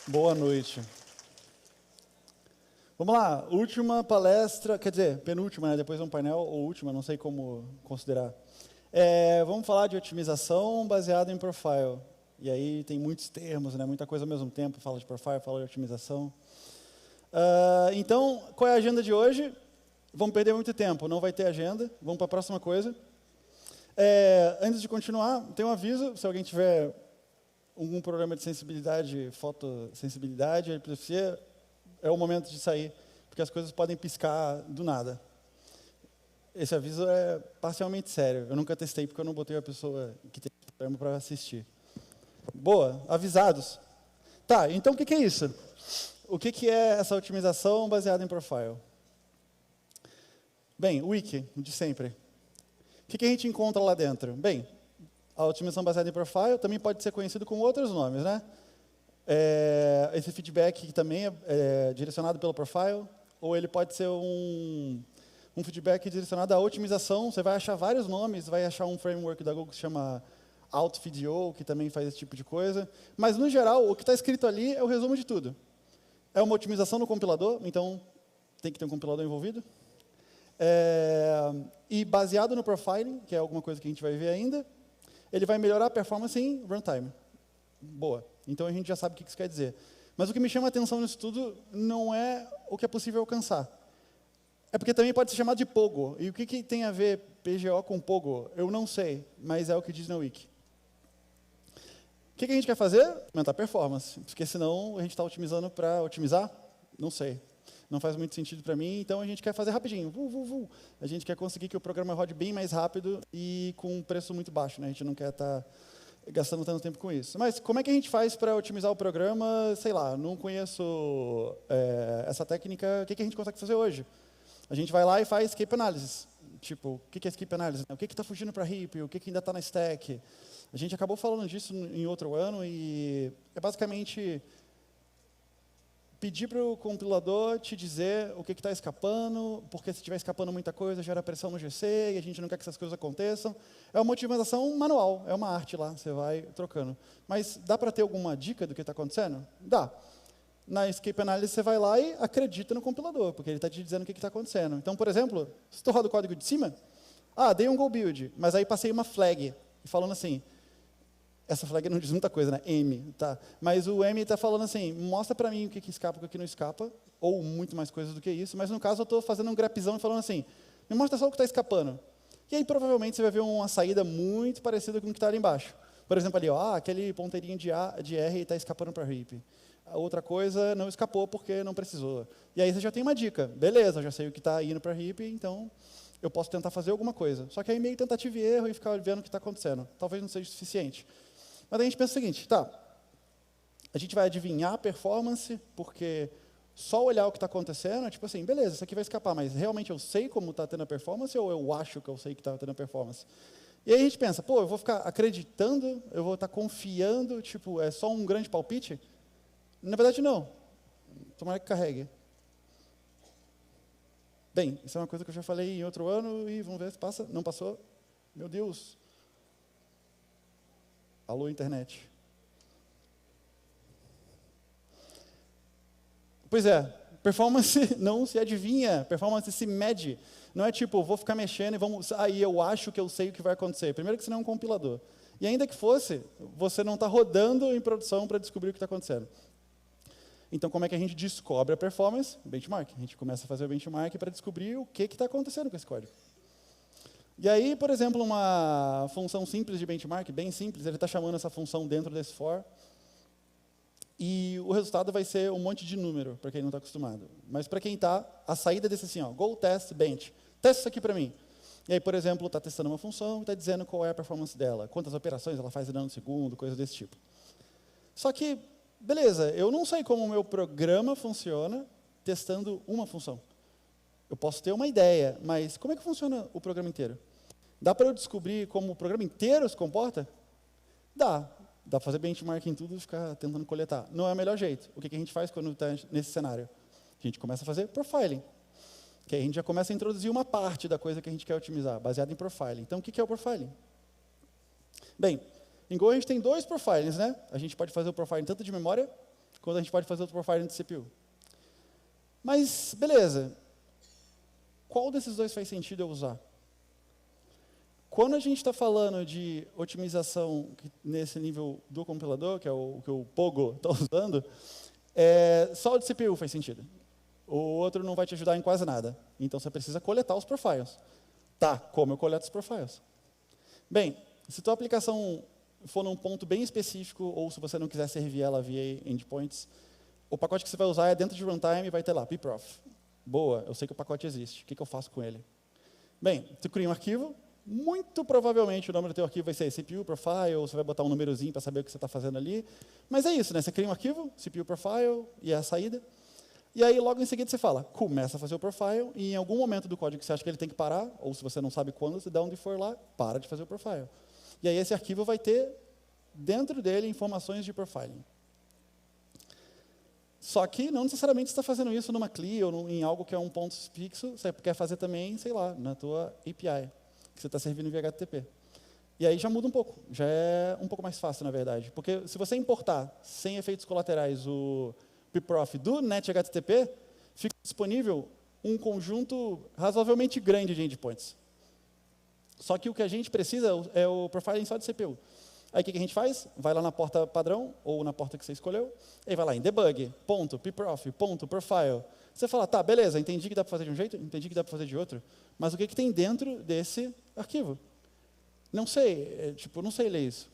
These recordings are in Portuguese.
Boa noite. Vamos lá, última palestra, quer dizer, penúltima, né? Depois um painel, ou última, não sei como considerar. Vamos falar de otimização baseada em profile. E aí tem muitos termos, né? Muita coisa ao mesmo tempo, fala de profile, fala de otimização. Então, qual é a agenda de hoje? Vamos perder muito tempo, não vai ter agenda, vamos para a próxima coisa. Antes de continuar, tem um aviso, se alguém tiver algum problema de sensibilidade, fotossensibilidade, é o momento de sair, porque as coisas podem piscar do nada. Esse aviso é parcialmente sério. Eu nunca testei porque eu não botei a pessoa que tem problema para assistir. Boa, avisados. Tá, então o que é isso? O que é essa otimização baseada em profile? Bem, wiki, de sempre. O que a gente encontra lá dentro? Bem, a otimização baseada em profile também pode ser conhecido com outros nomes, né? Esse feedback que também é direcionado pelo profile, ou ele pode ser um feedback direcionado à otimização. Você vai achar vários nomes, vai achar um framework da Google que se chama AutoFDO, que também faz esse tipo de coisa. Mas, no geral, o que está escrito ali é o resumo de tudo. É uma otimização no compilador, então tem que ter um compilador envolvido. E baseado no profiling, que é alguma coisa que a gente vai ver ainda, ele vai melhorar a performance em runtime. Boa. Então a gente já sabe o que isso quer dizer. Mas o que me chama a atenção nisso tudo não é o que é possível alcançar. É porque também pode ser chamado de Pogo. E o que tem a ver PGO com Pogo? Eu não sei, mas é o que diz na Wiki. O que a gente quer fazer? Aumentar a performance. Porque senão a gente está otimizando para otimizar? Não sei. Não faz muito sentido para mim, então a gente quer fazer rapidinho. A gente quer conseguir que o programa rode bem mais rápido e com um preço muito baixo, né? A gente não quer estar gastando tanto tempo com isso. Mas como é que a gente faz para otimizar o programa? Sei lá, não conheço essa técnica. O que a gente consegue fazer hoje? A gente vai lá e faz skip analysis. Tipo, o que é skip analysis? O que está fugindo para heap? O que ainda está na stack? A gente acabou falando disso em outro ano e é basicamente pedir para o compilador te dizer o que está escapando, porque se estiver escapando muita coisa, gera pressão no GC, e a gente não quer que essas coisas aconteçam. É uma otimização manual, é uma arte lá, você vai trocando. Mas dá para ter alguma dica do que está acontecendo? Dá. Na Escape Analysis, você vai lá e acredita no compilador, porque ele está te dizendo o que está acontecendo. Então, por exemplo, se tu roda o código de cima, dei um go build, mas aí passei uma flag, falando assim, essa flag não diz muita coisa, né? M, tá? Mas o M está falando assim, mostra para mim o que escapa e o que não escapa, ou muito mais coisas do que isso, mas no caso eu estou fazendo um grepzão e falando assim, me mostra só o que está escapando. E aí provavelmente você vai ver uma saída muito parecida com o que está ali embaixo. Por exemplo, ali, aquele ponteirinho de R está escapando para heap. A outra coisa não escapou porque não precisou. E aí você já tem uma dica. Beleza, eu já sei o que está indo para heap, então eu posso tentar fazer alguma coisa. Só que aí meio tentativa e erro e ficar vendo o que está acontecendo. Talvez não seja suficiente. Mas a gente pensa o seguinte, a gente vai adivinhar a performance, porque só olhar o que está acontecendo, tipo assim, beleza, isso aqui vai escapar, mas realmente eu sei como está tendo a performance ou eu acho que eu sei que está tendo a performance? E aí a gente pensa, eu vou ficar acreditando, eu vou estar confiando, tipo, é só um grande palpite? Na verdade, não. Tomara que carregue. Bem, isso é uma coisa que eu já falei em outro ano e vamos ver se passa. Não passou? Meu Deus. Alô, internet. Pois é, performance não se adivinha, performance se mede. Não é tipo, vou ficar mexendo e aí eu acho que eu sei o que vai acontecer. Primeiro que você não é um compilador. E ainda que fosse, você não está rodando em produção para descobrir o que está acontecendo. Então, como é que a gente descobre a performance? Benchmark. A gente começa a fazer o benchmark para descobrir o que está acontecendo com esse código. E aí, por exemplo, uma função simples de benchmark, bem simples, ele está chamando essa função dentro desse for, e o resultado vai ser um monte de número, para quem não está acostumado. Mas para quem está, a saída desse assim, go test bench. Testa isso aqui para mim. E aí, por exemplo, está testando uma função e está dizendo qual é a performance dela, quantas operações ela faz em ano segundo, coisa desse tipo. Só que, beleza, eu não sei como o meu programa funciona testando uma função. Eu posso ter uma ideia, mas como é que funciona o programa inteiro? Dá para eu descobrir como o programa inteiro se comporta? Dá. Dá para fazer benchmark em tudo e ficar tentando coletar. Não é o melhor jeito. O que a gente faz quando está nesse cenário? A gente começa a fazer profiling. Que aí a gente já começa a introduzir uma parte da coisa que a gente quer otimizar, baseada em profiling. Então, o que é o profiling? Bem, em Go a gente tem dois profilings, né? A gente pode fazer o profiling tanto de memória quando a gente pode fazer outro profiling de CPU. Mas, beleza. Qual desses dois faz sentido eu usar? Quando a gente está falando de otimização nesse nível do compilador, que é o que o Pogo está usando, só o de CPU faz sentido. O outro não vai te ajudar em quase nada. Então, você precisa coletar os profiles. Tá, como eu coleto os profiles? Bem, se tua aplicação for num ponto bem específico, ou se você não quiser servir ela via endpoints, o pacote que você vai usar é dentro de runtime e vai ter lá, pprof. Boa, eu sei que o pacote existe. O que eu faço com ele? Bem, tu cria um arquivo. Muito provavelmente o nome do teu arquivo vai ser CPU profile, ou você vai botar um númerozinho para saber o que você está fazendo ali. Mas é isso, né? Você cria um arquivo, CPU profile, e é a saída. E aí, logo em seguida, você fala, começa a fazer o profile, e em algum momento do código que você acha que ele tem que parar, ou se você não sabe quando, você dá onde for lá, para de fazer o profile. E aí, esse arquivo vai ter, dentro dele, informações de profiling. Só que não necessariamente você está fazendo isso numa CLI, ou em algo que é um ponto fixo, você quer fazer também, sei lá, na tua API. Que você está servindo via HTTP. E aí já muda um pouco, já é um pouco mais fácil, na verdade. Porque se você importar, sem efeitos colaterais, o pprof do NetHTTP, fica disponível um conjunto razoavelmente grande de endpoints. Só que o que a gente precisa é o profiling só de CPU. Aí o que a gente faz? Vai lá na porta padrão, ou na porta que você escolheu, e vai lá em debug, ponto, pprof, ponto, profile. Você fala, tá, beleza, entendi que dá para fazer de um jeito, entendi que dá para fazer de outro, mas o que tem dentro desse arquivo? Não sei, não sei ler isso.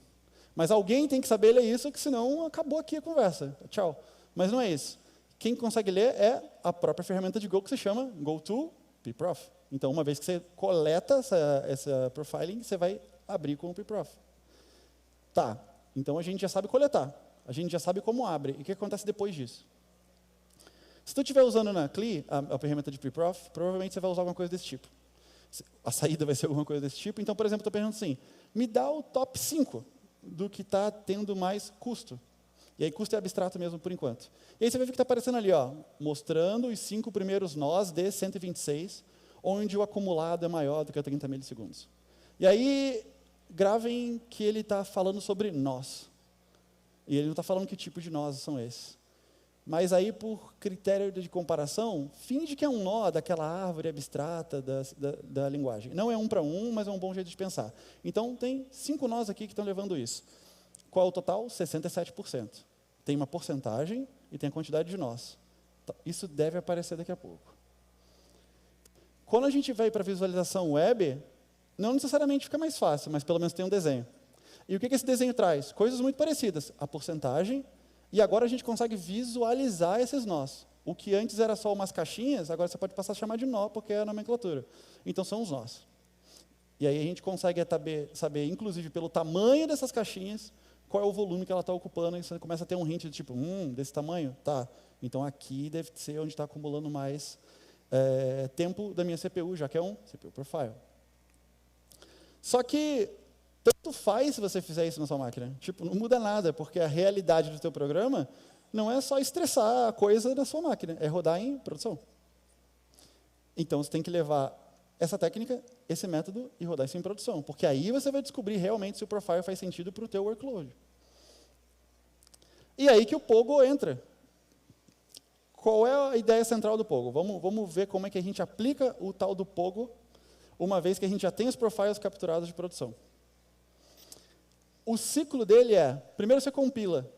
Mas alguém tem que saber ler isso, que senão acabou aqui a conversa. Tchau. Mas não é isso. Quem consegue ler é a própria ferramenta de Go que se chama GoToProf. Então, uma vez que você coleta essa profiling, você vai abrir com o pprof. Tá, então a gente já sabe coletar. A gente já sabe como abre. E o que acontece depois disso? Se tu estiver usando na CLI, a ferramenta de pprof, provavelmente você vai usar alguma coisa desse tipo. A saída vai ser alguma coisa desse tipo. Então, por exemplo, estou perguntando assim, me dá o top 5 do que está tendo mais custo. E aí, custo é abstrato mesmo, por enquanto. E aí você vai ver que está aparecendo ali, ó, mostrando os 5 primeiros nós de 126, onde o acumulado é maior do que 30 milissegundos. E aí, gravem que ele está falando sobre nós. E ele não está falando que tipo de nós são esses. Mas aí, por critério de comparação, finge que é um nó daquela árvore abstrata da linguagem. Não é 1 para 1, mas é um bom jeito de pensar. Então, tem 5 nós aqui que estão levando isso. Qual é o total? 67%. Tem uma porcentagem e tem a quantidade de nós. Isso deve aparecer daqui a pouco. Quando a gente vai para a visualização web, não necessariamente fica mais fácil, mas pelo menos tem um desenho. E o que esse desenho traz? Coisas muito parecidas. A porcentagem. E agora a gente consegue visualizar esses nós. O que antes era só umas caixinhas, agora você pode passar a chamar de nó, porque é a nomenclatura. Então, são os nós. E aí a gente consegue saber, inclusive, pelo tamanho dessas caixinhas, qual é o volume que ela está ocupando, e você começa a ter um hint de tipo, desse tamanho? Tá. Então, aqui deve ser onde está acumulando mais tempo da minha CPU, já que é um CPU profile. Só que tanto faz se você fizer isso na sua máquina. Tipo, não muda nada, porque a realidade do teu programa não é só estressar a coisa da sua máquina, é rodar em produção. Então, você tem que levar essa técnica, esse método, e rodar isso em produção. Porque aí você vai descobrir realmente se o profile faz sentido para o teu workload. E aí que o Pogo entra. Qual é a ideia central do Pogo? Vamos ver como é que a gente aplica o tal do Pogo, uma vez que a gente já tem os profiles capturados de produção. O ciclo dele é, primeiro você compila.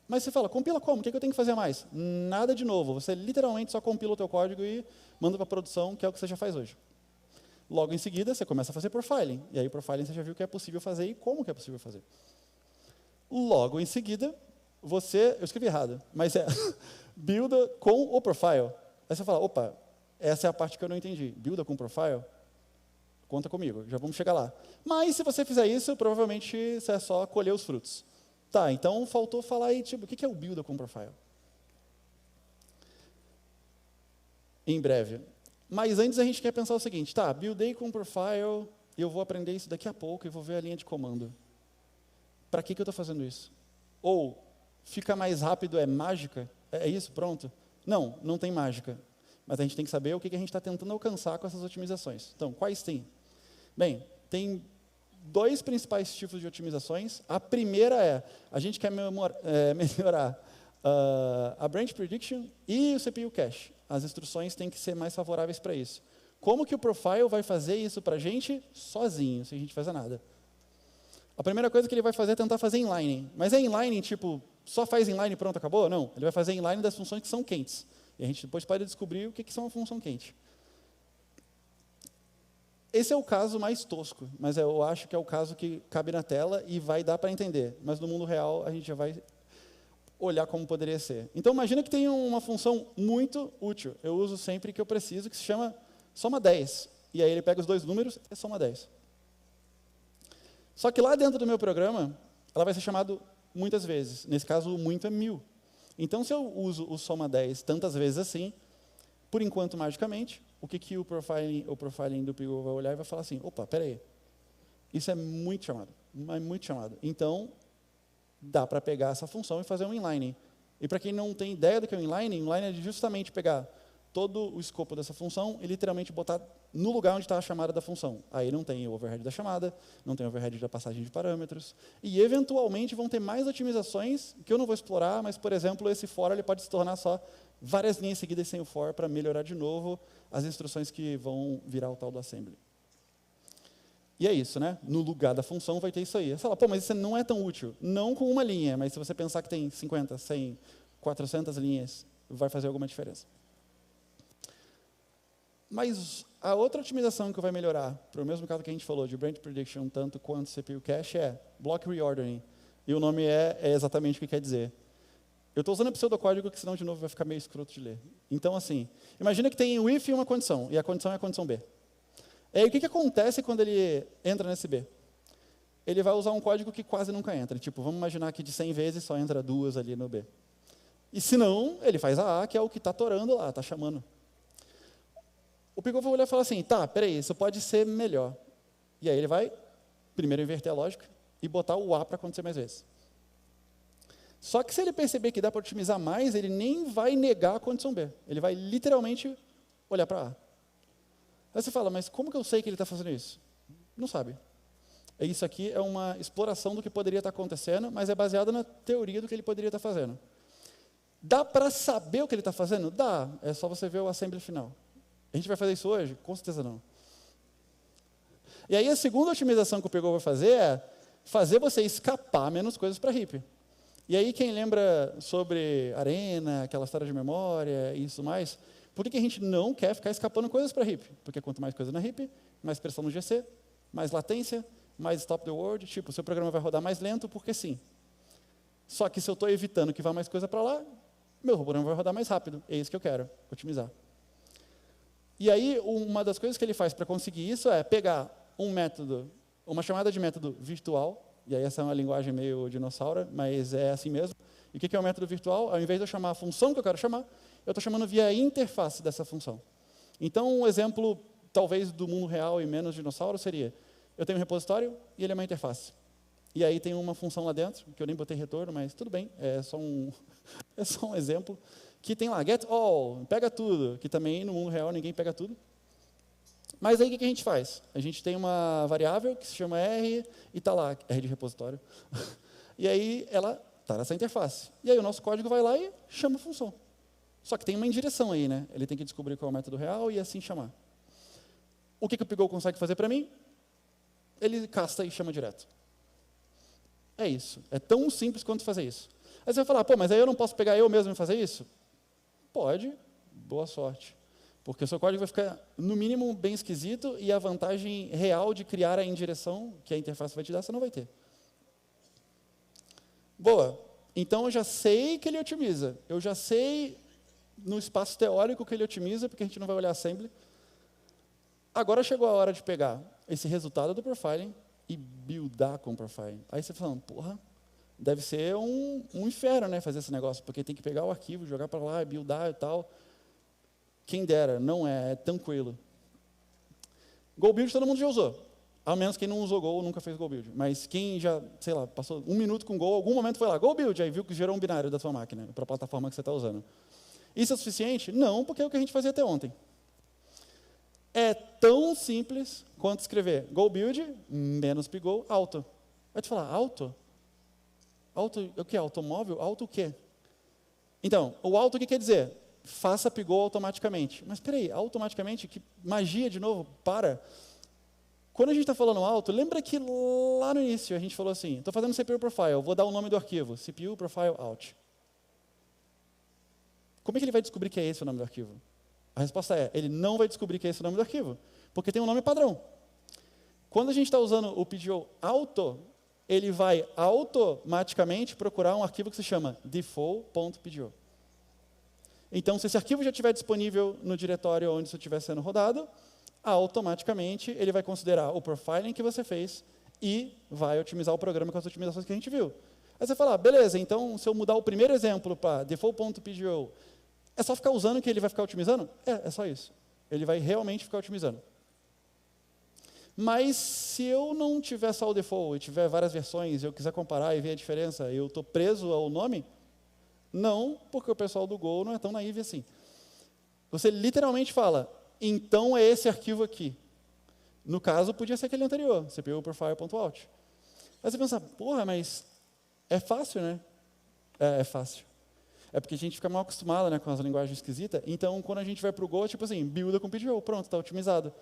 Mas você fala, compila como? O que eu tenho que fazer mais? Nada de novo. Você literalmente só compila o teu código e manda para a produção, que é o que você já faz hoje. Logo em seguida, você começa a fazer profiling. E aí, profiling você já viu que é possível fazer e como que é possível fazer. Logo em seguida, eu escrevi errado, mas é builda com o profile. Aí você fala, opa, essa é a parte que eu não entendi. Builda com profile? Conta comigo, já vamos chegar lá. Mas se você fizer isso, provavelmente você é só colher os frutos. Tá, então faltou falar aí, tipo, o que é o builda com profile? Em breve. Mas antes a gente quer pensar o seguinte, tá, buildei com profile, eu vou aprender isso daqui a pouco e vou ver a linha de comando. Para que eu estou fazendo isso? Ou, fica mais rápido é mágica? É isso, pronto? Não, não tem mágica. Mas a gente tem que saber o que a gente está tentando alcançar com essas otimizações. Então, quais tem? Bem, tem 2 principais tipos de otimizações. A primeira é, a gente quer melhorar A branch prediction e o CPU cache. As instruções têm que ser mais favoráveis para isso. Como que o profile vai fazer isso para a gente sozinho, sem a gente fazer nada? A primeira coisa que ele vai fazer é tentar fazer inline. Mas é inline, tipo, só faz inline e pronto, acabou? Não. Ele vai fazer inline das funções que são quentes. E a gente depois pode descobrir o que são uma função quente. Esse é o caso mais tosco, mas eu acho que é o caso que cabe na tela e vai dar para entender. Mas no mundo real, a gente já vai olhar como poderia ser. Então, imagina que tem uma função muito útil. Eu uso sempre que eu preciso, que se chama soma 10. E aí ele pega os dois números e soma 10. Só que lá dentro do meu programa, ela vai ser chamada muitas vezes. Nesse caso, o muito é 1000. Então, se eu uso o soma 10 tantas vezes assim, por enquanto, magicamente, o que o profiling do Pigou vai olhar e vai falar assim, opa, peraí, isso é muito chamado, muito chamado. Então, dá para pegar essa função e fazer um inline. E para quem não tem ideia do que é um inline é justamente pegar todo o escopo dessa função e literalmente botar no lugar onde está a chamada da função. Aí não tem o overhead da chamada, não tem o overhead da passagem de parâmetros, e eventualmente vão ter mais otimizações que eu não vou explorar, mas, por exemplo, esse for ele pode se tornar só várias linhas seguidas sem o for para melhorar de novo as instruções que vão virar o tal do assembly. E é isso, né? No lugar da função vai ter isso aí. Você fala, pô, mas isso não é tão útil. Não com uma linha, mas se você pensar que tem 50, 100, 400 linhas, vai fazer alguma diferença. Mas a outra otimização que vai melhorar, para o mesmo caso que a gente falou, de branch prediction, tanto quanto CPU cache, é block reordering. E o nome é exatamente o que quer dizer. Eu estou usando pseudocódigo, que senão, de novo, vai ficar meio escroto de ler. Então, assim, imagina que tem um if e uma condição, e a condição é a condição B. E aí, o que acontece quando ele entra nesse B? Ele vai usar um código que quase nunca entra. Tipo, vamos imaginar que de 100 vezes só entra 2 ali no B. E se não, ele faz a que é o que está torando lá, está chamando. O Pigou vai olhar e falar assim, tá, peraí, isso pode ser melhor. E aí ele vai, primeiro, inverter a lógica e botar o A para acontecer mais vezes. Só que se ele perceber que dá para otimizar mais, ele nem vai negar a condição B. Ele vai literalmente olhar para A. Aí você fala, mas como que eu sei que ele está fazendo isso? Não sabe. Isso aqui é uma exploração do que poderia estar acontecendo, mas é baseado na teoria do que ele poderia estar fazendo. Dá para saber o que ele está fazendo? Dá. É só você ver o assembly final. A gente vai fazer isso hoje? Com certeza não. E aí a segunda otimização que o Pigou vai fazer é fazer você escapar menos coisas para heap. E aí quem lembra sobre Arena, aquela história de memória e isso mais, por que a gente não quer ficar escapando coisas para heap? Porque quanto mais coisa na heap, mais pressão no GC, mais latência, mais stop the word, tipo, o seu programa vai rodar mais lento porque sim. Só que se eu estou evitando que vá mais coisa para lá, meu programa vai rodar mais rápido. É isso que eu quero, otimizar. E aí, uma das coisas que ele faz para conseguir isso é pegar um método, uma chamada de método virtual, e aí essa é uma linguagem meio dinossauro, mas é assim mesmo. E o que é o método virtual? Ao invés de eu chamar a função que eu quero chamar, eu estou chamando via a interface dessa função. Então, um exemplo, talvez, do mundo real e menos dinossauro seria, eu tenho um repositório e ele é uma interface. E aí tem uma função lá dentro, que eu nem botei retorno, mas tudo bem, é só um exemplo, que tem lá, get all, pega tudo, que também no mundo real ninguém pega tudo. Mas aí o que a gente faz? A gente tem uma variável que se chama R e está lá, R de repositório. E aí ela está nessa interface. E aí o nosso código vai lá e chama a função. Só que tem uma indireção aí, né? Ele tem que descobrir qual é o método real e assim chamar. O que o Pigou consegue fazer para mim? Ele casta e chama direto. É isso. É tão simples quanto fazer isso. Aí você vai falar, pô, mas aí eu não posso pegar eu mesmo e fazer isso? Pode, boa sorte. Porque o seu código vai ficar, no mínimo, bem esquisito e a vantagem real de criar a indireção que a interface vai te dar, você não vai ter. Boa. Então, eu já sei que ele otimiza. Eu já sei, no espaço teórico, que ele otimiza, porque a gente não vai olhar assembly. Agora chegou a hora de pegar esse resultado do profiling e buildar com o profiling. Aí você fala, porra, deve ser um inferno, né, fazer esse negócio, porque tem que pegar o arquivo, jogar para lá, buildar e tal. Quem dera, não é tranquilo. Go build todo mundo já usou. Ao menos quem não usou Go nunca fez Go build. Mas quem já, sei lá, passou 1 minuto com Go, algum momento foi lá, Go build, aí viu que gerou um binário da sua máquina, para a plataforma que você está usando. Isso é suficiente? Não, porque é o que a gente fazia até ontem. É tão simples quanto escrever Go build, menos Pigou, auto. Vai te falar, auto? Auto, o que? Automóvel? Auto o quê? Então, o auto o que quer dizer? Faça pigou automaticamente. Mas espera aí, automaticamente, que magia de novo, para. Quando a gente está falando auto, lembra que lá no início a gente falou assim, estou fazendo CPU profile, vou dar o nome do arquivo, CPU profile out. Como é que ele vai descobrir que é esse o nome do arquivo? A resposta é, ele não vai descobrir que é esse o nome do arquivo, porque tem um nome padrão. Quando a gente está usando o PGO auto, ele vai automaticamente procurar um arquivo que se chama default.pgo. Então, se esse arquivo já estiver disponível no diretório onde isso estiver sendo rodado, automaticamente ele vai considerar o profiling que você fez e vai otimizar o programa com as otimizações que a gente viu. Aí você fala, beleza, então se eu mudar o primeiro exemplo para default.pgo, é só ficar usando que ele vai ficar otimizando? É só isso. Ele vai realmente ficar otimizando. Mas se eu não tiver só o default e tiver várias versões e eu quiser comparar e ver a diferença, eu estou preso ao nome? Não, porque o pessoal do Go não é tão naíve assim. Você literalmente fala, então é esse arquivo aqui. No caso, podia ser aquele anterior, CPU profile.out. Aí você pensa, porra, mas é fácil, né? É fácil. É porque a gente fica mal acostumado, né, com as linguagens esquisitas. Então, quando a gente vai para o Go, é tipo assim, builda com PGO, pronto, está otimizado.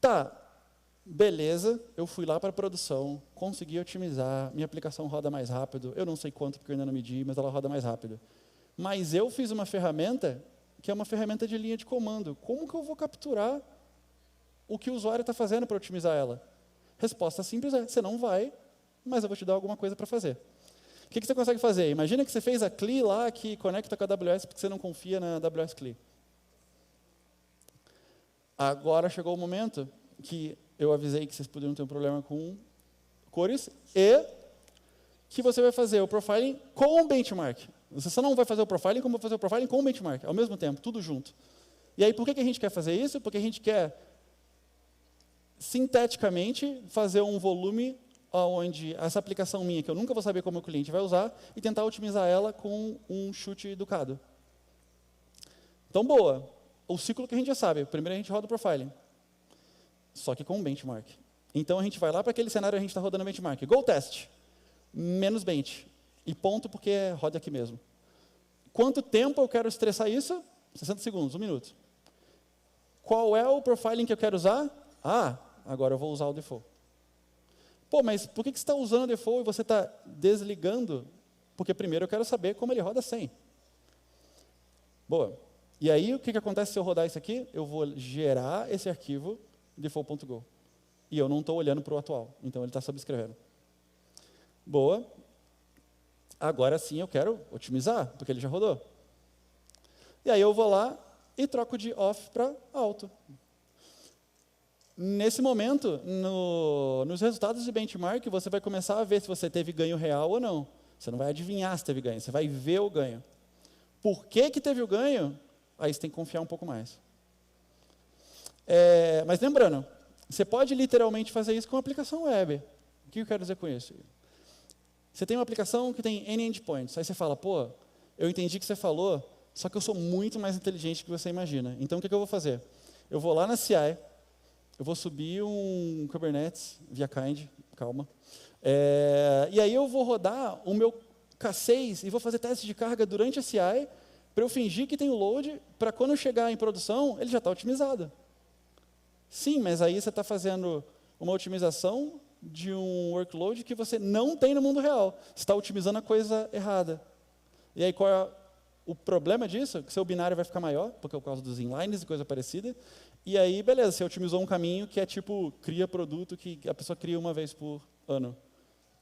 Tá, beleza, eu fui lá para a produção, consegui otimizar, minha aplicação roda mais rápido, eu não sei quanto porque eu ainda não medi, mas ela roda mais rápido. Mas eu fiz uma ferramenta que é uma ferramenta de linha de comando. Como que eu vou capturar o que o usuário está fazendo para otimizar ela? Resposta simples é, você não vai, mas eu vou te dar alguma coisa para fazer. O que você consegue fazer? Imagina que você fez a CLI lá que conecta com a AWS porque você não confia na AWS CLI. Agora chegou o momento que eu avisei que vocês poderiam ter um problema com cores e que você vai fazer o profiling com o benchmark. Você só não vai fazer o profiling como vai fazer o profiling com o benchmark, ao mesmo tempo, tudo junto. E aí, por que a gente quer fazer isso? Porque a gente quer, sinteticamente, fazer um volume onde essa aplicação minha, que eu nunca vou saber como o cliente vai usar, e tentar otimizar ela com um chute educado. Então, boa. O ciclo que a gente já sabe. Primeiro a gente roda o profiling. Só que com um benchmark. Então, a gente vai lá para aquele cenário, a gente está rodando benchmark. Go test. Menos bench. E ponto, porque roda aqui mesmo. Quanto tempo eu quero estressar isso? 60 segundos, 1 minuto. Qual é o profiling que eu quero usar? Ah, agora eu vou usar o default. Pô, mas por que você está usando o default e você está desligando? Porque primeiro eu quero saber como ele roda sem. Boa. E aí, o que acontece se eu rodar isso aqui? Eu vou gerar esse arquivo default.go. E eu não estou olhando para o atual. Então, ele está subscrevendo. Boa. Agora sim eu quero otimizar, porque ele já rodou. E aí eu vou lá e troco de off para auto. Nesse momento, nos resultados de benchmark, você vai começar a ver se você teve ganho real ou não. Você não vai adivinhar se teve ganho, você vai ver o ganho. Por que teve o ganho? Aí você tem que confiar um pouco mais. Mas lembrando, você pode literalmente fazer isso com uma aplicação web. O que eu quero dizer com isso? Você tem uma aplicação que tem N endpoints. Aí você fala, pô, eu entendi o que você falou, só que eu sou muito mais inteligente do que você imagina. Então, o que eu vou fazer? Eu vou lá na CI, eu vou subir um Kubernetes via Kind, calma. E aí eu vou rodar o meu K6 e vou fazer teste de carga durante a CI para eu fingir que tem o load, para quando eu chegar em produção, ele já está otimizado. Sim, mas aí você está fazendo uma otimização de um workload que você não tem no mundo real. Você está otimizando a coisa errada. E aí, qual é o problema disso? Que seu binário vai ficar maior, porque é por causa dos inlines e coisa parecida. E aí, beleza, você otimizou um caminho que é tipo, cria produto que a pessoa cria uma vez por ano.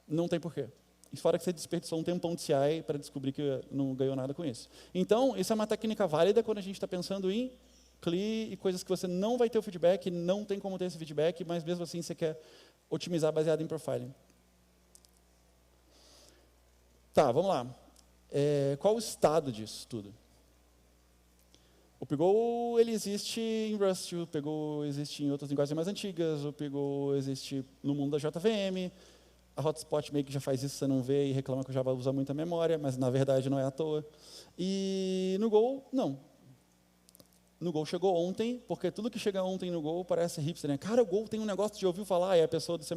Não tem porquê. E fora que você desperdiçou um tempão de CI para descobrir que não ganhou nada com isso. Então, isso é uma técnica válida quando a gente está pensando em CLI e coisas que você não vai ter o feedback, não tem como ter esse feedback, mas mesmo assim você quer otimizar baseado em profiling. Tá, vamos lá. Qual o estado disso tudo? O Pgo, ele existe em Rust, o Pgo existe em outras linguagens mais antigas, o Pgo existe no mundo da JVM, a Hotspot meio que já faz isso, você não vê e reclama que o Java usa muita memória, mas na verdade não é à toa. E no Go, não. No Go chegou ontem, porque tudo que chega ontem no Go parece hipster, né? Cara, o Go tem um negócio de ouvir falar, e a pessoa do C++.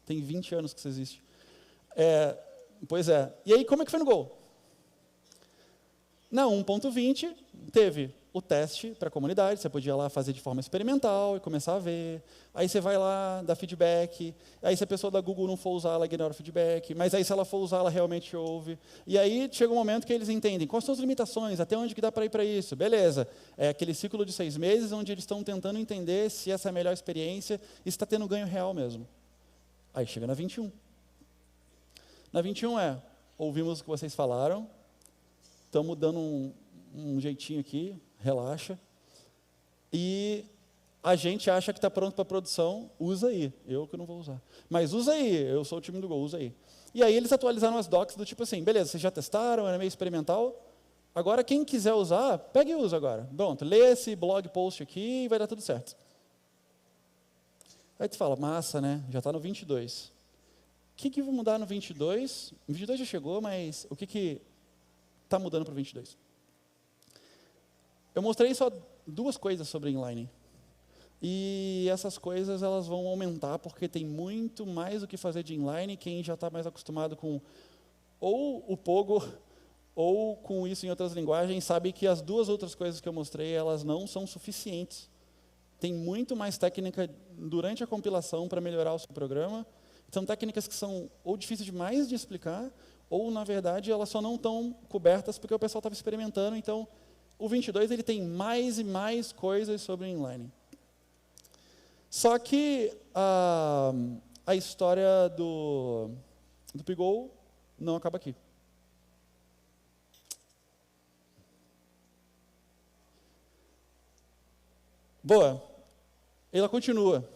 Tem 20 anos que isso existe. Pois é. E aí, como é que foi no Go? Na 1.20, teve o teste para a comunidade, você podia lá fazer de forma experimental e começar a ver. Aí você vai lá, dá feedback. Aí se a pessoa da Google não for usar, ela ignora o feedback. Mas aí se ela for usar, ela realmente ouve. E aí chega um momento que eles entendem quais são as limitações, até onde que dá para ir para isso. Beleza, é aquele ciclo de 6 meses onde eles estão tentando entender se essa é a melhor experiência e se está tendo ganho real mesmo. Aí chega na 21. Na 21 ouvimos o que vocês falaram, estamos dando um jeitinho aqui, relaxa. E a gente acha que está pronto para produção, usa aí. Eu que não vou usar. Mas usa aí, eu sou o time do Go, usa aí. E aí eles atualizaram as docs do tipo assim, beleza, vocês já testaram, era meio experimental, agora quem quiser usar, pega e usa agora. Pronto, lê esse blog post aqui e vai dar tudo certo. Aí tu fala, massa, né? Já está no 22. O que vai mudar no 22? O 22 já chegou, mas o que está mudando para o 22? Eu mostrei só 2 coisas sobre inline. E essas coisas elas vão aumentar, porque tem muito mais o que fazer de inline. Quem já está mais acostumado com ou o Pogo, ou com isso em outras linguagens, sabe que as 2 outras coisas que eu mostrei, elas não são suficientes. Tem muito mais técnica durante a compilação para melhorar o seu programa. São técnicas que são ou difíceis demais de explicar, ou, na verdade, elas só não estão cobertas porque o pessoal estava experimentando. Então, o 22 ele tem mais e mais coisas sobre inline. Só que a história do Pigou não acaba aqui. Boa. Ela continua.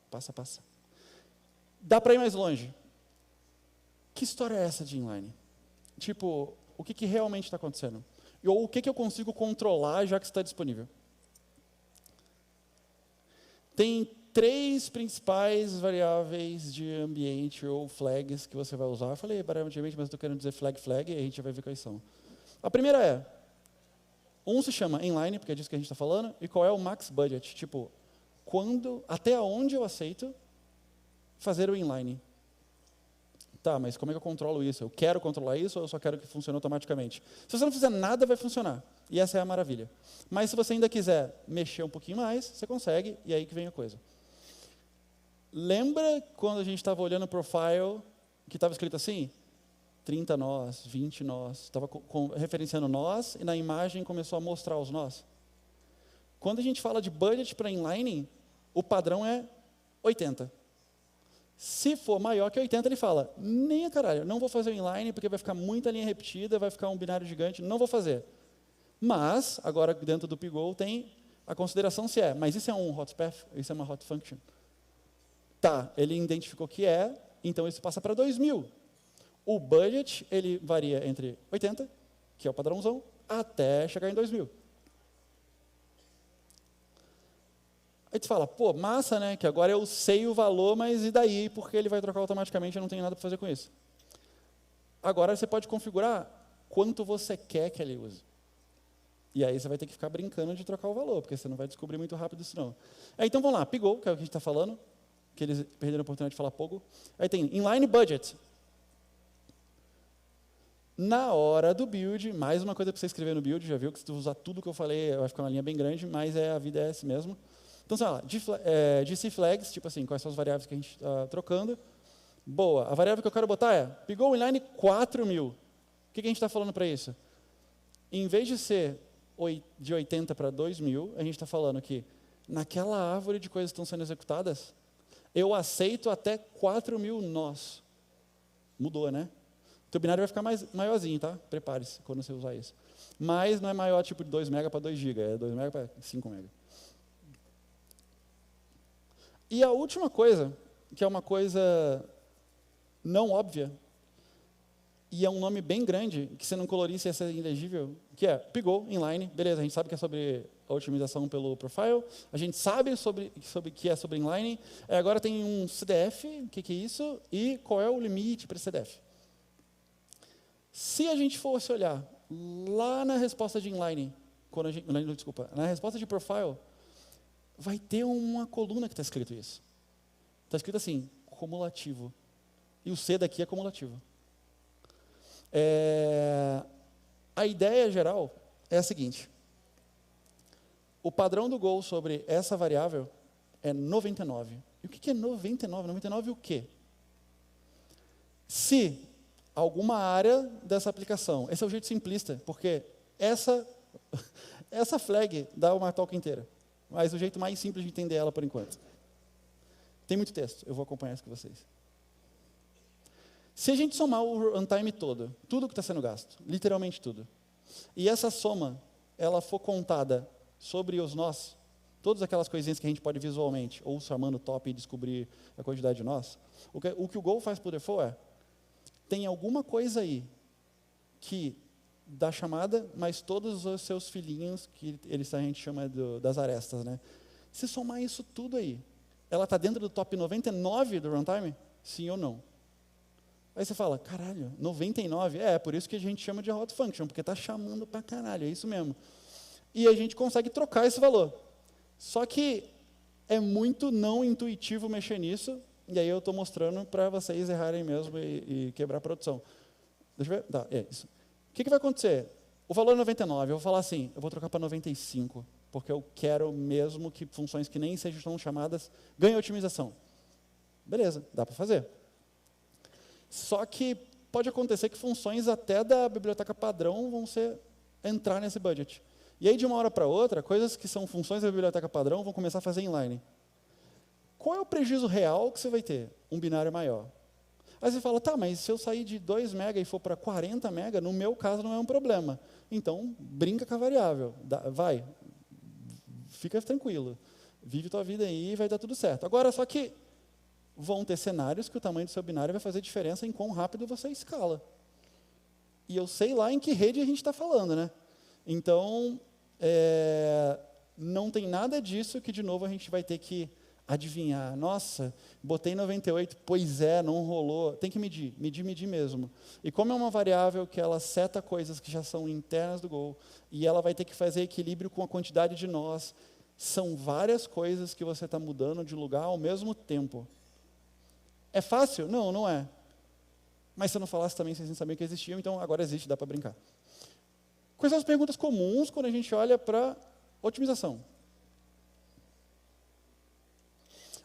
Passa. Dá para ir mais longe. Que história é essa de inline? Tipo, o que realmente está acontecendo? Ou o que eu consigo controlar já que está disponível? Tem 3 principais variáveis de ambiente ou flags que você vai usar. Eu falei variável de ambiente, mas estou querendo dizer flag, e a gente vai ver quais são. A primeira se chama inline, porque é disso que a gente está falando, e qual é o max budget? Tipo, até onde eu aceito fazer o inline? Tá, mas como é que eu controlo isso? Eu quero controlar isso ou eu só quero que funcione automaticamente? Se você não fizer nada, vai funcionar. E essa é a maravilha. Mas se você ainda quiser mexer um pouquinho mais, você consegue, e aí que vem a coisa. Lembra quando a gente estava olhando o profile, que estava escrito assim? 30 nós, 20 nós. Estava referenciando nós, e na imagem começou a mostrar os nós. Quando a gente fala de budget para inline, o padrão é 80. Se for maior que 80, ele fala, nem a caralho, não vou fazer o inline, porque vai ficar muita linha repetida, vai ficar um binário gigante, não vou fazer. Mas, agora dentro do Pigou tem a consideração se mas isso é um hot path, isso é uma hot function. Tá, ele identificou que então isso passa para 2000. O budget, ele varia entre 80, que é o padrãozão, até chegar em 2000. Aí tu fala, pô, massa, né? Que agora eu sei o valor, mas e daí? Porque ele vai trocar automaticamente, eu não tenho nada para fazer com isso. Agora você pode configurar quanto você quer que ele use. E aí você vai ter que ficar brincando de trocar o valor, porque você não vai descobrir muito rápido isso não. Então vamos lá, Pigou, que é o que a gente está falando, que eles perderam a oportunidade de falar Pogo. Aí tem inline budget. Na hora do build, mais uma coisa para você escrever no build, já viu que se tu usar tudo que eu falei, vai ficar uma linha bem grande, mas a vida é essa mesmo. Então, sei lá, GC flags, tipo assim, quais são as variáveis que a gente está trocando. Boa, a variável que eu quero botar Pigou inline 4000. O que a gente está falando para isso? Em vez de ser de 80 para 2000, a gente está falando que naquela árvore de coisas que estão sendo executadas, eu aceito até 4000 nós. Mudou, né? O teu binário vai ficar maiorzinho, tá? Prepare-se quando você usar isso. Mas não é maior tipo de 2 MB para 2 GB, é 2 MB para 5 MB. E a última coisa, que é uma coisa não óbvia, e é um nome bem grande, que se não colorisse ia ser ilegível, que é Pigou inline. Beleza, a gente sabe que é sobre a otimização pelo profile, a gente sabe sobre que é sobre inline, agora tem um CDF, o que é isso, e qual é o limite para esse CDF. Se a gente fosse olhar lá na resposta de inline, na resposta de profile, vai ter uma coluna que está escrito isso. Está escrito assim, cumulativo. E o C daqui é cumulativo. A ideia geral é a seguinte. O padrão do Go sobre essa variável é 99. E o que é 99? 99 o quê? Se alguma área dessa aplicação, esse é o jeito simplista, porque essa flag dá uma talk inteira, mas o jeito mais simples de entender ela por enquanto. Tem muito texto, eu vou acompanhar isso com vocês. Se a gente somar o runtime todo, tudo que está sendo gasto, literalmente tudo, e essa soma, ela for contada sobre os nós, todas aquelas coisinhas que a gente pode visualmente, ou chamando top e descobrir a quantidade de nós, o que o Go faz por default tem alguma coisa aí que dá chamada, mas todos os seus filhinhos, que a gente chama das arestas, né? Se somar isso tudo aí, ela está dentro do top 99 do runtime? Sim ou não? Aí você fala, caralho, 99? É por isso que a gente chama de hot function, porque está chamando pra caralho, é isso mesmo. E a gente consegue trocar esse valor. Só que é muito não intuitivo mexer nisso, e aí eu estou mostrando para vocês errarem mesmo e quebrar a produção. Deixa eu ver. Tá, é isso. O que vai acontecer? O valor é 99, eu vou falar assim, eu vou trocar para 95, porque eu quero mesmo que funções que nem sejam chamadas ganhem otimização. Beleza, dá para fazer. Só que pode acontecer que funções até da biblioteca padrão vão entrar nesse budget. E aí, de uma hora para outra, coisas que são funções da biblioteca padrão vão começar a fazer inline. Qual é o prejuízo real que você vai ter? Um binário maior. Aí você fala, tá, mas se eu sair de 2 MB e for para 40 MB, no meu caso não é um problema. Então, brinca com a variável. Vai, fica tranquilo. Vive tua vida aí e vai dar tudo certo. Agora, só que vão ter cenários que o tamanho do seu binário vai fazer diferença em quão rápido você escala. E eu sei lá em que rede a gente está falando, né? Então, não tem nada disso que, de novo, a gente vai ter que adivinhar. Nossa, botei 98, pois não rolou. Tem que medir mesmo. E como é uma variável que ela seta coisas que já são internas do Go, e ela vai ter que fazer equilíbrio com a quantidade de nós, são várias coisas que você está mudando de lugar ao mesmo tempo. É fácil? Não, não é. Mas se eu não falasse também, vocês não sabiam que existiam, então agora existe, dá para brincar. Quais são as perguntas comuns quando a gente olha para otimização?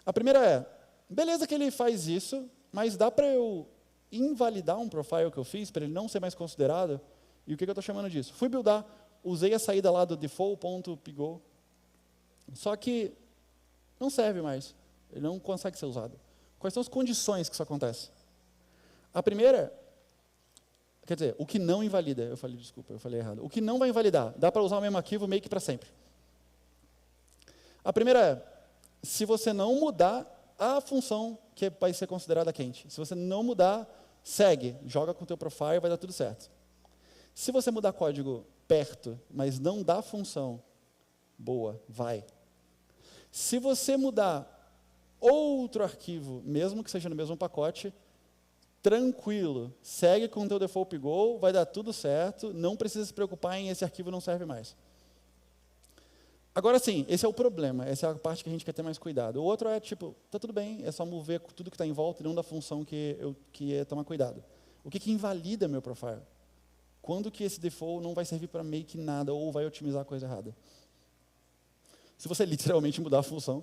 A primeira é, beleza que ele faz isso, mas dá para eu invalidar um profile que eu fiz, para ele não ser mais considerado? E o que eu estou chamando disso? Fui buildar, usei a saída lá do default.pgo, só que não serve mais, ele não consegue ser usado. Quais são as condições que isso acontece? A primeira, quer dizer, o que não invalida, eu falei errado. O que não vai invalidar, dá para usar o mesmo arquivo meio que para sempre. A primeira é, se você não mudar a função que vai ser considerada quente. Se você não mudar, segue, joga com o teu profile, vai dar tudo certo. Se você mudar código perto, mas não dá função, boa, vai. Se você mudar outro arquivo, mesmo que seja no mesmo pacote, tranquilo, segue com o teu default Go, vai dar tudo certo, não precisa se preocupar em esse arquivo não serve mais. Agora sim, esse é o problema, essa é a parte que a gente quer ter mais cuidado. O outro é tipo, tá tudo bem, é só mover tudo que está em volta e não da função que é tomar cuidado. O que invalida meu profile? Quando que esse default não vai servir para meio que nada ou vai otimizar a coisa errada? Se você literalmente mudar a função,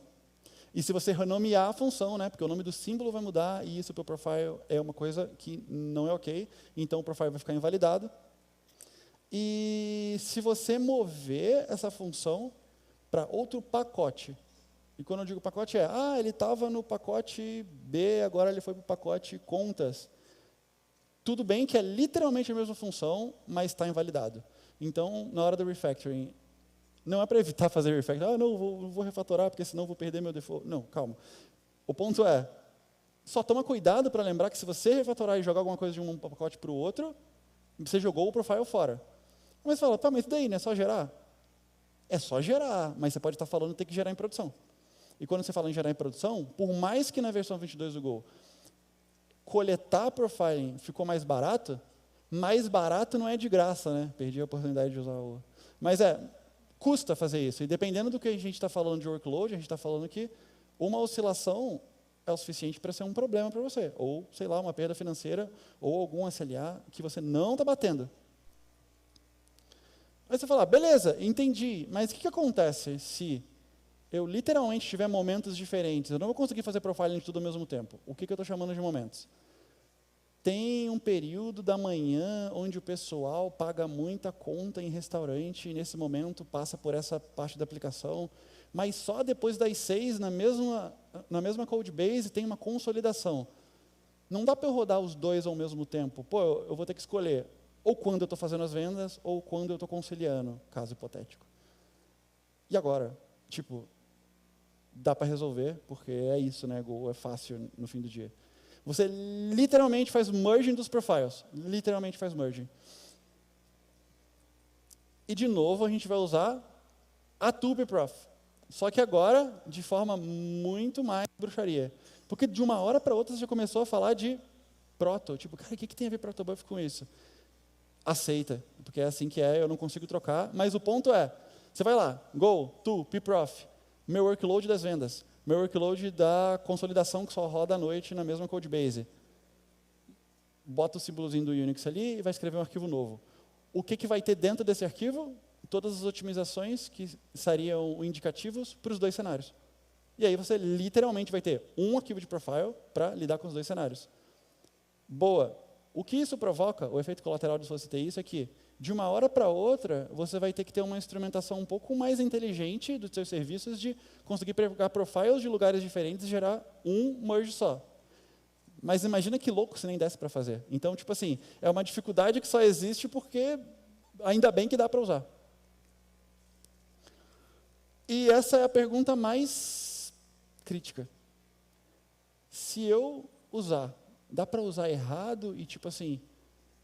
e se você renomear a função, né, porque o nome do símbolo vai mudar e isso para o profile é uma coisa que não é ok, então o profile vai ficar invalidado. E se você mover essa função para outro pacote, e quando eu digo pacote ele estava no pacote B, agora ele foi para o pacote contas. Tudo bem que é literalmente a mesma função, mas está invalidado. Então, na hora do refactoring, não é para evitar fazer refactoring. Não vou refatorar, porque senão vou perder meu default. Não, calma. O ponto é, só toma cuidado para lembrar que se você refatorar e jogar alguma coisa de um pacote para o outro, você jogou o profile fora. Mas você fala, mas daí, não é só gerar? É só gerar, mas você pode estar falando que tem que gerar em produção. E quando você fala em gerar em produção, por mais que na versão 22 do Go, coletar profiling ficou mais barato não é de graça, né? Perdi a oportunidade de usar o... Mas custa fazer isso. E dependendo do que a gente está falando de workload, a gente está falando que uma oscilação é o suficiente para ser um problema para você. Ou, sei lá, uma perda financeira, ou algum SLA que você não está batendo. Aí você fala, beleza, entendi, mas o que acontece se eu literalmente tiver momentos diferentes? Eu não vou conseguir fazer profiling de tudo ao mesmo tempo. O que eu estou chamando de momentos? Tem um período da manhã onde o pessoal paga muita conta em restaurante e nesse momento passa por essa parte da aplicação, mas só depois das 6, na mesma code base, tem uma consolidação. Não dá para eu rodar os dois ao mesmo tempo. Pô, eu vou ter que escolher ou quando eu estou fazendo as vendas, ou quando eu estou conciliando, caso hipotético. E agora? Tipo, dá para resolver, porque é isso, né? Go é fácil no fim do dia. Você literalmente faz merging dos profiles. Literalmente faz merging. E, de novo, a gente vai usar a TubeProf. Só que agora, de forma muito mais bruxaria. Porque de uma hora para outra, você já começou a falar de proto. Tipo, cara, o que tem a ver protobuf com isso? Aceita, porque é assim que é, eu não consigo trocar. Mas o ponto é, você vai lá, Go, to, pprof, meu workload das vendas, meu workload da consolidação que só roda à noite na mesma codebase. Bota o símbolozinho do Unix ali e vai escrever um arquivo novo. O que vai ter dentro desse arquivo? Todas as otimizações que seriam indicativos para os dois cenários. E aí você literalmente vai ter um arquivo de profile para lidar com os dois cenários. Boa. O que isso provoca, o efeito colateral de você ter isso é que, de uma hora para outra, você vai ter que ter uma instrumentação um pouco mais inteligente dos seus serviços de conseguir pegar profiles de lugares diferentes e gerar um merge só. Mas imagina que louco se nem desse para fazer. Então, tipo assim, é uma dificuldade que só existe porque ainda bem que dá para usar. E essa é a pergunta mais crítica. Se eu usar, dá para usar errado e tipo assim,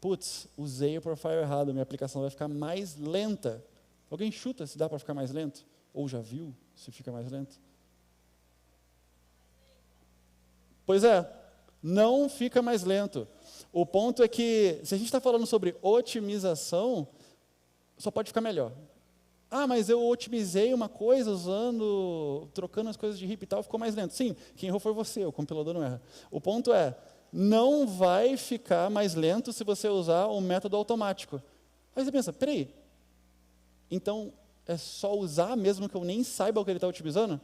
putz, usei o profile errado, minha aplicação vai ficar mais lenta. Alguém chuta se dá para ficar mais lento? Ou já viu se fica mais lento? Pois é, não fica mais lento. O ponto é que, se a gente está falando sobre otimização, só pode ficar melhor. Ah, mas eu otimizei uma coisa trocando as coisas de heap e tal, ficou mais lento. Sim, quem errou foi você, o compilador não erra. O ponto é, não vai ficar mais lento se você usar um método automático. Aí você pensa, peraí, então é só usar mesmo que eu nem saiba o que ele está otimizando?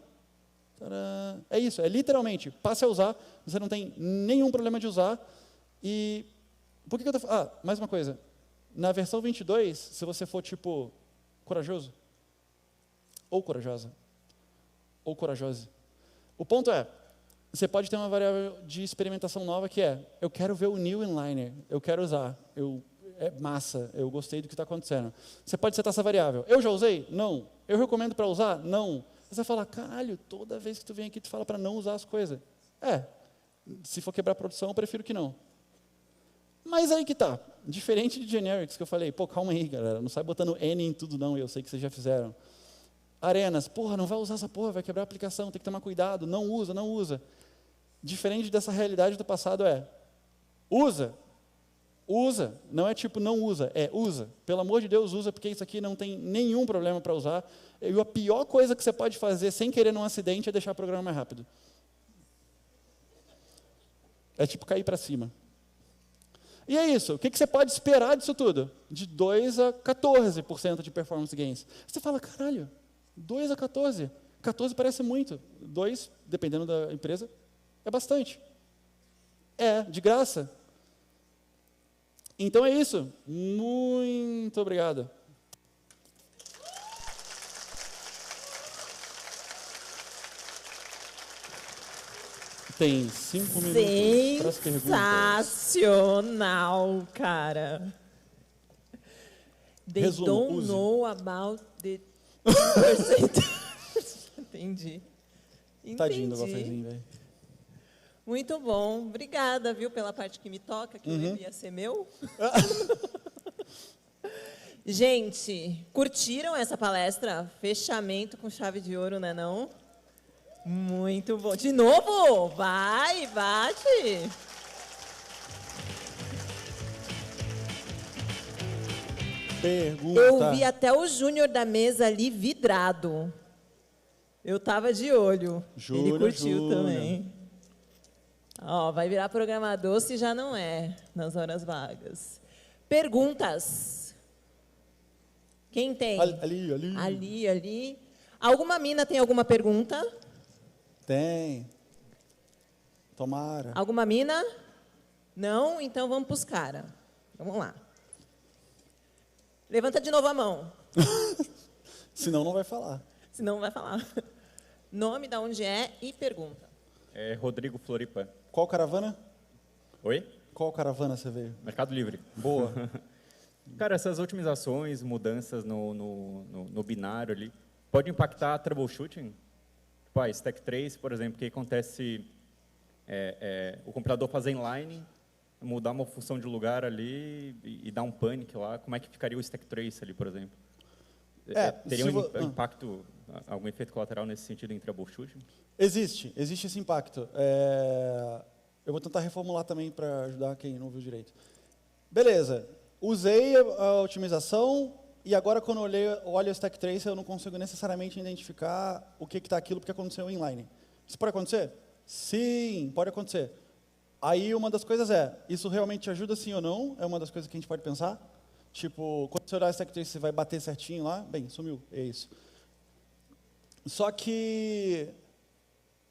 Tadã. É isso, é literalmente, passe a usar, você não tem nenhum problema de usar. E por que eu estou falando? Mais uma coisa, na versão 22, se você for tipo corajoso, ou corajosa, ou corajosa, o ponto é, você pode ter uma variável de experimentação nova que é, eu quero ver o new inliner, eu quero usar, é massa, eu gostei do que está acontecendo. Você pode setar essa variável. Eu já usei? Não. Eu recomendo para usar? Não. Você vai falar, caralho, toda vez que tu vem aqui, tu fala para não usar as coisas. Se for quebrar a produção, eu prefiro que não. Mas aí que tá, diferente de generics que eu falei, pô, calma aí, galera, não sai botando N em tudo não, eu sei que vocês já fizeram. Arenas, porra, não vai usar essa porra, vai quebrar a aplicação, tem que tomar cuidado, não usa, não usa. Diferente dessa realidade do passado usa, não é tipo não usa, usa. Pelo amor de Deus, usa, porque isso aqui não tem nenhum problema para usar. E a pior coisa que você pode fazer sem querer num acidente é deixar o programa mais rápido. É tipo cair para cima. E é isso, o que você pode esperar disso tudo? De 2 a 14% de performance gains. Você fala, caralho, 2 a 14? 14 parece muito. 2, dependendo da empresa, é bastante. De graça. Então é isso. Muito obrigado. Tem 5 minutos para as perguntas. Sensacional, cara. They Resumo, don't use. know about the Entendi. Tadinho do cafezinho, velho. Muito bom. Obrigada, viu, pela parte que me toca, que eu ia ser meu. Gente, curtiram essa palestra? Fechamento com chave de ouro, né não? Muito bom. De novo? Vai, bate. Pergunta. Eu vi até o Júnior da mesa ali vidrado. Eu tava de olho. Ele curtiu também. Ó, vai virar programador se já não é, nas horas vagas. Perguntas. Quem tem? Ali. Alguma mina tem alguma pergunta? Tem. Tomara. Alguma mina? Não? Então vamos para os caras. Vamos lá. Levanta de novo a mão. Senão não vai falar. Senão não vai falar. Nome, da onde é e pergunta. É Rodrigo Floripa. Qual caravana? Oi? Qual caravana você veio? Mercado Livre. Boa. Cara, essas otimizações, mudanças no binário ali, pode impactar troubleshooting? Tipo, Stack Trace, por exemplo, que acontece o computador fazer inline, mudar uma função de lugar ali e dar um panic lá. Como é que ficaria o Stack Trace ali, por exemplo? Teria um impacto, algum efeito colateral nesse sentido em troubleshooting? Existe esse impacto. Eu vou tentar reformular também para ajudar quem não viu direito. Beleza, usei a otimização e agora quando eu olho o Stack Trace eu não consigo necessariamente identificar o que está aquilo porque aconteceu inline. Isso pode acontecer? Sim, pode acontecer. Aí uma das coisas isso realmente te ajuda sim ou não? É uma das coisas que a gente pode pensar. Tipo, quando você olhar o Stack Trace, você vai bater certinho lá? Bem, sumiu, é isso. Só que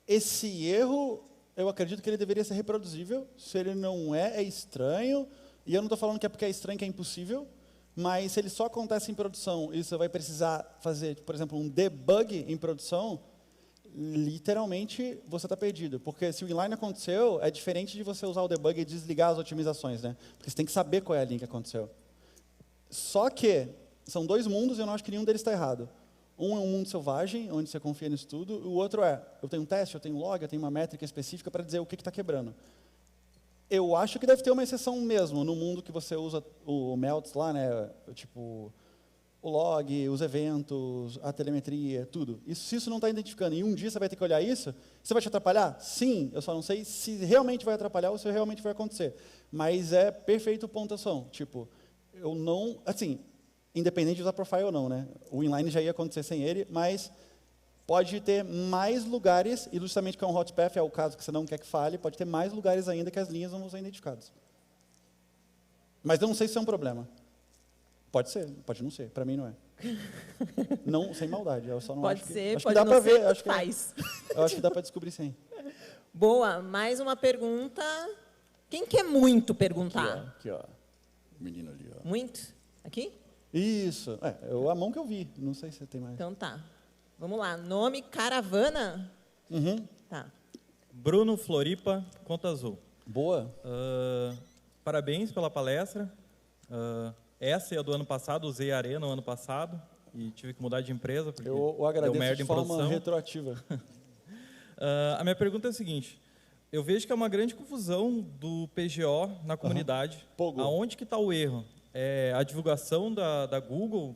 esse erro, eu acredito que ele deveria ser reproduzível. Se ele não é estranho. E eu não estou falando que é porque é estranho que é impossível, mas se ele só acontece em produção e você vai precisar fazer, por exemplo, um debug em produção, literalmente você está perdido. Porque se o inline aconteceu, é diferente de você usar o debug e desligar as otimizações, né? Porque você tem que saber qual é a linha que aconteceu. Só que são dois mundos e eu não acho que nenhum deles está errado. Um é um mundo selvagem, onde você confia nisso tudo, e o outro eu tenho um teste, eu tenho um log, eu tenho uma métrica específica para dizer o que está quebrando. Eu acho que deve ter uma exceção mesmo, no mundo que você usa o Melts lá, né? Tipo, o log, os eventos, a telemetria, tudo. Se isso não está identificando e um dia você vai ter que olhar isso, você vai te atrapalhar? Sim, eu só não sei se realmente vai atrapalhar ou se realmente vai acontecer. Mas é perfeito pontuação. Tipo, eu não... Assim, independente de usar profile ou não, né? O inline já ia acontecer sem ele, mas pode ter mais lugares, e justamente que é um hotpath, é o caso que você não quer que fale, pode ter mais lugares ainda que as linhas não vão ser identificadas. Mas eu não sei se é um problema. Pode ser, pode não ser, para mim não é. Não, sem maldade, eu só não pode acho ser, que pode dá não para ser, ver, acho que faz. Eu acho que dá para descobrir sim. Boa, mais uma pergunta. Quem quer muito perguntar? Aqui, ó. Menino ali, ó. Muito? Aqui? Isso, a mão que eu vi, não sei se tem mais. Então tá. Vamos lá, nome caravana? Uhum. Tá. Bruno Floripa, Conta Azul. Boa. Parabéns pela palestra. Essa é a do ano passado, usei a Arena no ano passado e tive que mudar de empresa porque eu agradeço deu merda de em forma produção. retroativa. A minha pergunta é a seguinte: eu vejo que é uma grande confusão do PGO na comunidade. Pogo. Aonde que está o erro? É a divulgação da Google,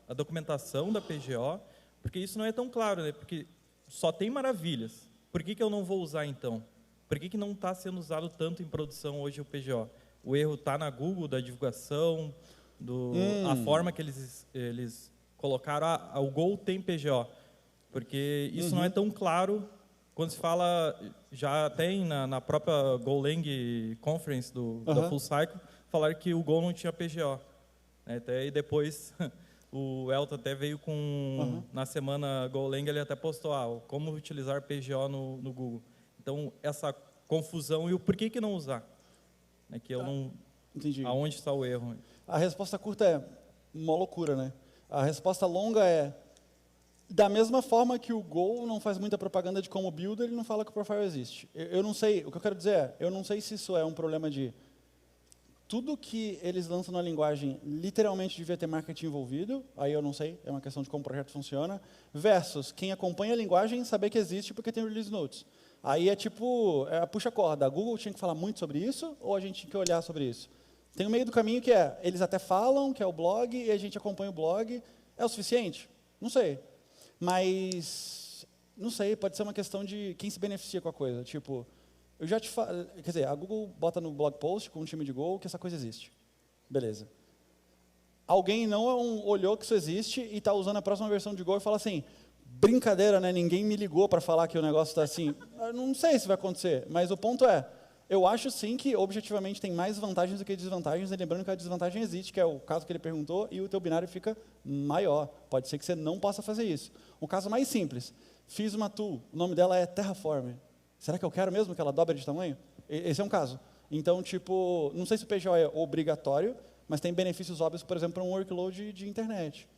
a documentação da PGO, porque isso não é tão claro, né? Porque só tem maravilhas. Por que eu não vou usar então? Por que não está sendo usado tanto em produção hoje o PGO? O erro está na Google, da divulgação, a forma que eles colocaram, o Go tem PGO. Porque isso não é tão claro quando se fala, já tem na própria Golang Conference da Full Cycle, falar que o Go não tinha PGO. Até, e depois o Elton até veio com, na semana Golang, ele até postou como utilizar PGO no Google. Então, essa confusão e o porquê que não usar. Que eu não... Entendi. Aonde está o erro? A resposta curta é uma loucura, né? A resposta longa é da mesma forma que o Go não faz muita propaganda de como builder, ele não fala que o profile existe. Eu não sei, o que eu quero dizer é, eu não sei se isso é um problema de tudo que eles lançam na linguagem literalmente devia ter marketing envolvido, aí eu não sei, é uma questão de como o projeto funciona, versus quem acompanha a linguagem saber que existe porque tem release notes. Aí é tipo, a puxa-corda. A Google tinha que falar muito sobre isso ou a gente tinha que olhar sobre isso? Tem um meio do caminho que eles até falam, que é o blog, e a gente acompanha o blog. É o suficiente? Não sei. Mas, não sei, pode ser uma questão de quem se beneficia com a coisa. Tipo, eu já te falo, quer dizer, a Google bota no blog post com um time de Go que essa coisa existe. Beleza. Alguém não olhou que isso existe e está usando a próxima versão de Go e fala assim, brincadeira, né? Ninguém me ligou para falar que o negócio está assim. Eu não sei se vai acontecer, mas o ponto é, eu acho sim que objetivamente tem mais vantagens do que desvantagens, e lembrando que a desvantagem existe, que é o caso que ele perguntou, e o teu binário fica maior. Pode ser que você não possa fazer isso. O caso mais simples, fiz uma tool, o nome dela é Terraform. Será que eu quero mesmo que ela dobre de tamanho? Esse é um caso. Então, tipo, não sei se o PGO é obrigatório, mas tem benefícios óbvios, por exemplo, para um workload de internet.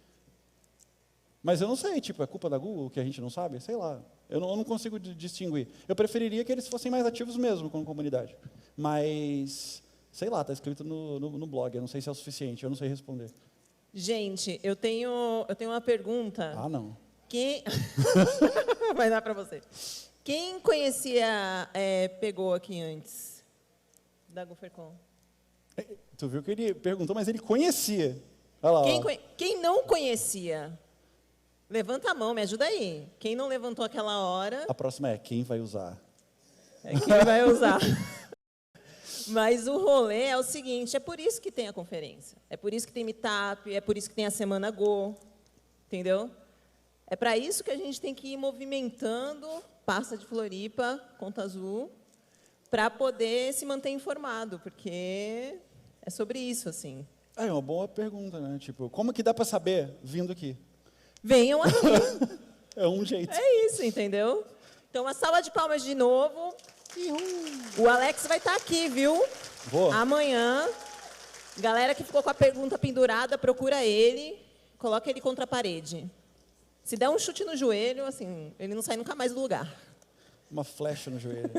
Mas eu não sei, tipo, é culpa da Google que a gente não sabe? Sei lá. Eu não consigo distinguir. Eu preferiria que eles fossem mais ativos mesmo como comunidade. Mas, sei lá, está escrito no blog, eu não sei se é o suficiente, eu não sei responder. Gente, eu tenho uma pergunta. Ah, não. Vai dar para você. Quem conhecia Pegou aqui antes? Da Gufercon. Tu viu que ele perguntou, mas ele conhecia. Olha lá, Quem não conhecia? Levanta a mão, me ajuda aí. Quem não levantou aquela hora... A próxima é quem vai usar. É quem vai usar. Mas o rolê é o seguinte, é por isso que tem a conferência. É por isso que tem Meetup, é por isso que tem a Semana Go. Entendeu? É para isso que a gente tem que ir movimentando Pasta de Floripa, Conta Azul, para poder se manter informado, porque é sobre isso, assim. É uma boa pergunta, né? Tipo, como que dá para saber vindo aqui? Venham aqui. É um jeito. É isso, entendeu? Então, uma salva de palmas de novo. O Alex vai estar aqui, viu? Vou. Amanhã. Galera que ficou com a pergunta pendurada, procura ele, coloca ele contra a parede. Se der um chute no joelho, assim, ele não sai nunca mais do lugar. Uma flecha no joelho.